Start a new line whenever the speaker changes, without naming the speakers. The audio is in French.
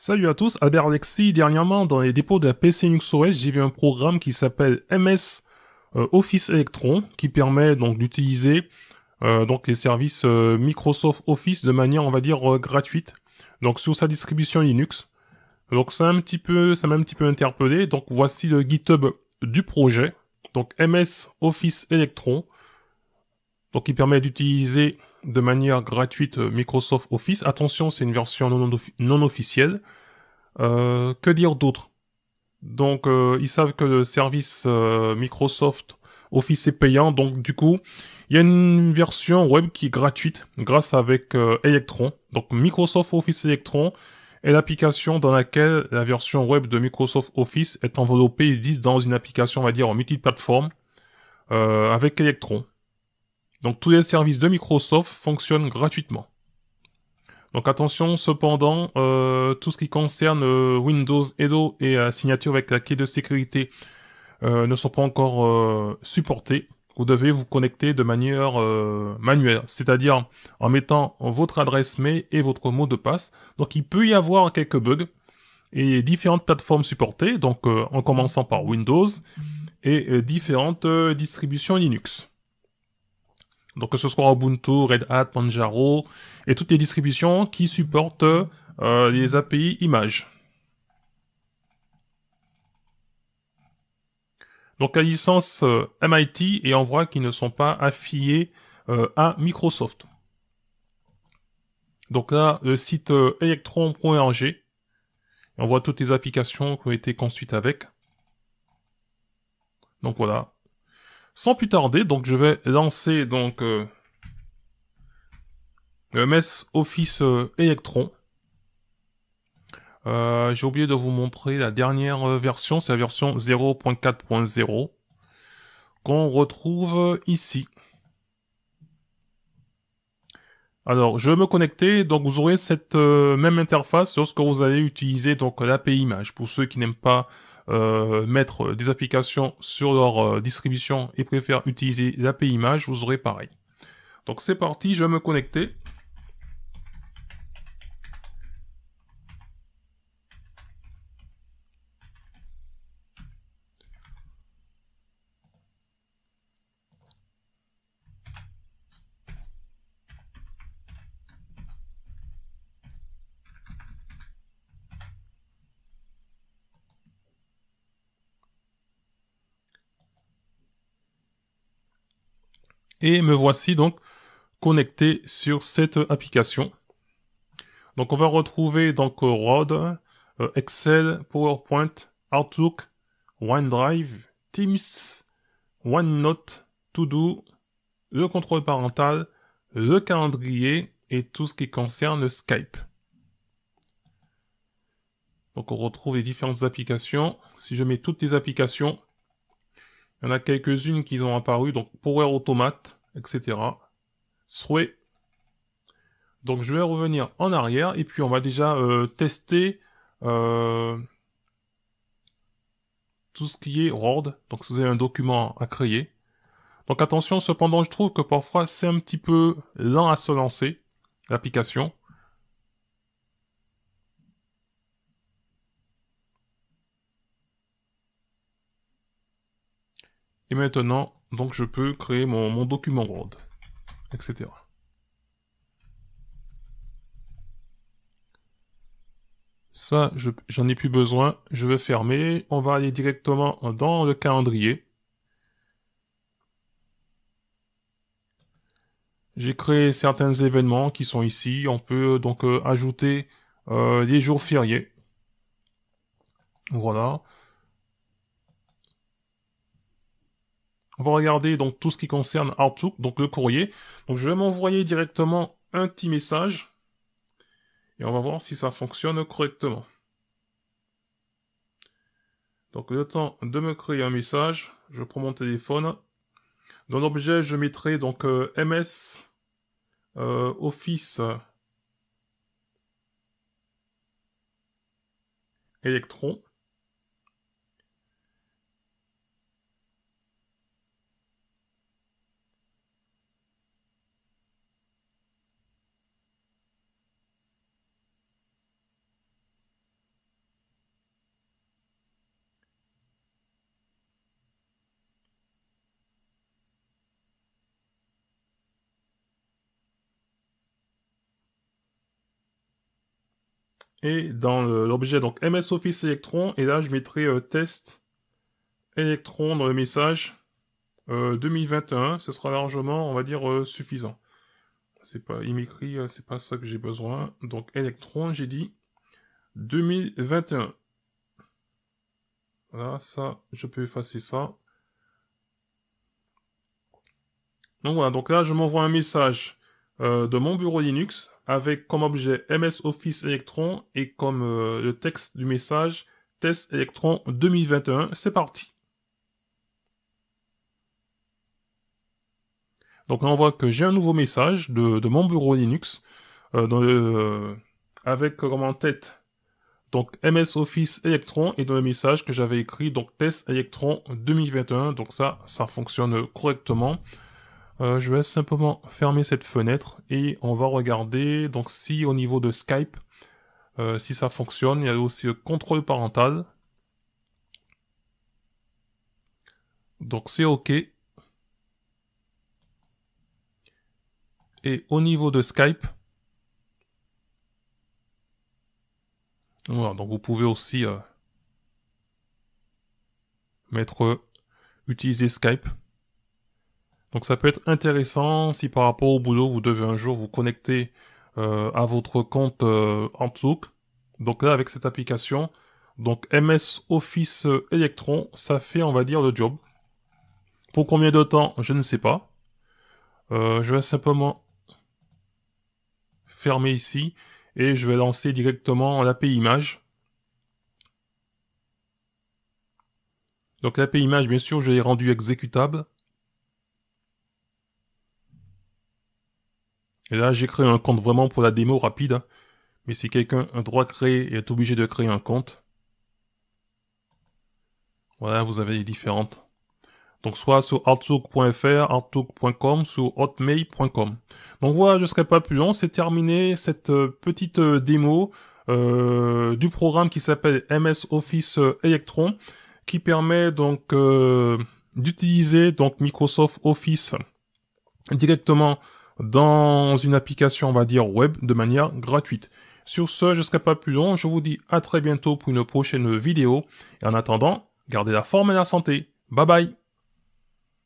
Salut à tous, Albert Alexis. Dernièrement, dans les dépôts de la PC Linux OS, j'ai vu un programme qui s'appelle MS Office Electron, qui permet donc d'utiliser donc les services Microsoft Office de manière, on va dire, gratuite. Donc sur sa distribution Linux. Donc ça m'a un petit peu interpellé. Donc voici le GitHub du projet. Donc MS Office Electron, donc qui permet d'utiliser de manière gratuite Microsoft Office. Attention, c'est une version non officielle. Que dire d'autre? Donc, ils savent que le service Microsoft Office est payant, donc du coup, il y a une version web qui est gratuite grâce avec Electron. Donc, Microsoft Office Electron est l'application dans laquelle la version web de Microsoft Office est enveloppée, ils disent, dans une application, on va dire, en multiplateforme avec Electron. Donc, tous les services de Microsoft fonctionnent gratuitement. Donc attention, cependant, tout ce qui concerne Windows Hello et la signature avec la clé de sécurité ne sont pas encore supportés. Vous devez vous connecter de manière manuelle, c'est-à-dire en mettant votre adresse mail et votre mot de passe. Donc il peut y avoir quelques bugs et différentes plateformes supportées, donc en commençant par Windows et différentes distributions Linux. Donc que ce soit Ubuntu, Red Hat, Manjaro et toutes les distributions qui supportent les API images. Donc la licence MIT et on voit qu'ils ne sont pas affiliés à Microsoft. Donc là, le site electron.org, on voit toutes les applications qui ont été construites avec. Donc voilà. Sans plus tarder, donc je vais lancer donc le MS Office Electron. J'ai oublié de vous montrer la dernière version, c'est la version 0.4.0 qu'on retrouve ici. Alors, je vais me connecter, donc vous aurez cette même interface lorsque vous allez utiliser donc l'API image. Pour ceux qui n'aiment pas mettre des applications sur leur distribution et préfèrent utiliser l'API image, vous aurez pareil. Donc c'est parti, je vais me connecter. Et me voici donc connecté sur cette application. Donc on va retrouver donc Word, Excel, PowerPoint, Outlook, OneDrive, Teams, OneNote, To-Do, le contrôle parental, le calendrier et tout ce qui concerne Skype. Donc on retrouve les différentes applications. Si je mets toutes les applications, il y en a quelques-unes qui ont apparu, donc Power Automate, etc. Sway. Donc je vais revenir en arrière et puis on va déjà tester tout ce qui est Word. Donc si vous avez un document à créer. Donc attention, cependant, je trouve que parfois c'est un petit peu lent à se lancer, l'application. Et maintenant, donc je peux créer mon document Word, etc. Ça, j'en ai plus besoin, je vais fermer. On va aller directement dans le calendrier. J'ai créé certains événements qui sont ici. On peut donc ajouter les jours fériés. Voilà. On va regarder donc tout ce qui concerne Outlook, donc le courrier. Donc je vais m'envoyer directement un petit message et on va voir si ça fonctionne correctement. Donc le temps de me créer un message, je prends mon téléphone. Dans l'objet, je mettrai donc MS Office Electron. Et dans l'objet, donc MS Office Electron, et là je mettrai test Electron dans le message 2021, ce sera largement, on va dire, suffisant. C'est pas, il m'écrit, c'est pas ça que j'ai besoin. Donc Electron, j'ai dit 2021. Voilà, ça, je peux effacer ça. Donc voilà, donc là je m'envoie un message de mon bureau Linux avec comme objet MS Office Electron et comme le texte du message Test Electron 2021. C'est parti. Donc là on voit que j'ai un nouveau message de mon bureau Linux avec comme en tête donc MS Office Electron et dans le message que j'avais écrit donc Test Electron 2021. Donc ça fonctionne correctement. Je vais simplement fermer cette fenêtre et on va regarder donc si au niveau de Skype, si ça fonctionne. Il y a aussi le contrôle parental. Donc c'est OK. Et au niveau de Skype, voilà, donc vous pouvez aussi utiliser Skype. Donc ça peut être intéressant si par rapport au boulot, vous devez un jour vous connecter à votre compte Outlook. Donc là, avec cette application, donc MS Office Electron, ça fait, on va dire, le job. Pour combien de temps, je ne sais pas. Je vais simplement fermer ici et je vais lancer directement l'API image. Donc l'API image, bien sûr, je l'ai rendu exécutable. Et là, j'ai créé un compte vraiment pour la démo rapide. Mais si quelqu'un doit créer et est obligé de créer un compte, voilà, vous avez les différentes. Donc soit sur outlook.fr, outlook.com, sur hotmail.com. Donc voilà, je ne serai pas plus long, c'est terminé cette petite démo du programme qui s'appelle MS Office Electron, qui permet donc d'utiliser donc Microsoft Office directement dans une application, on va dire, web, de manière gratuite. Sur ce, je ne serai pas plus long, je vous dis à très bientôt pour une prochaine vidéo, et en attendant, gardez la forme et la santé. Bye bye.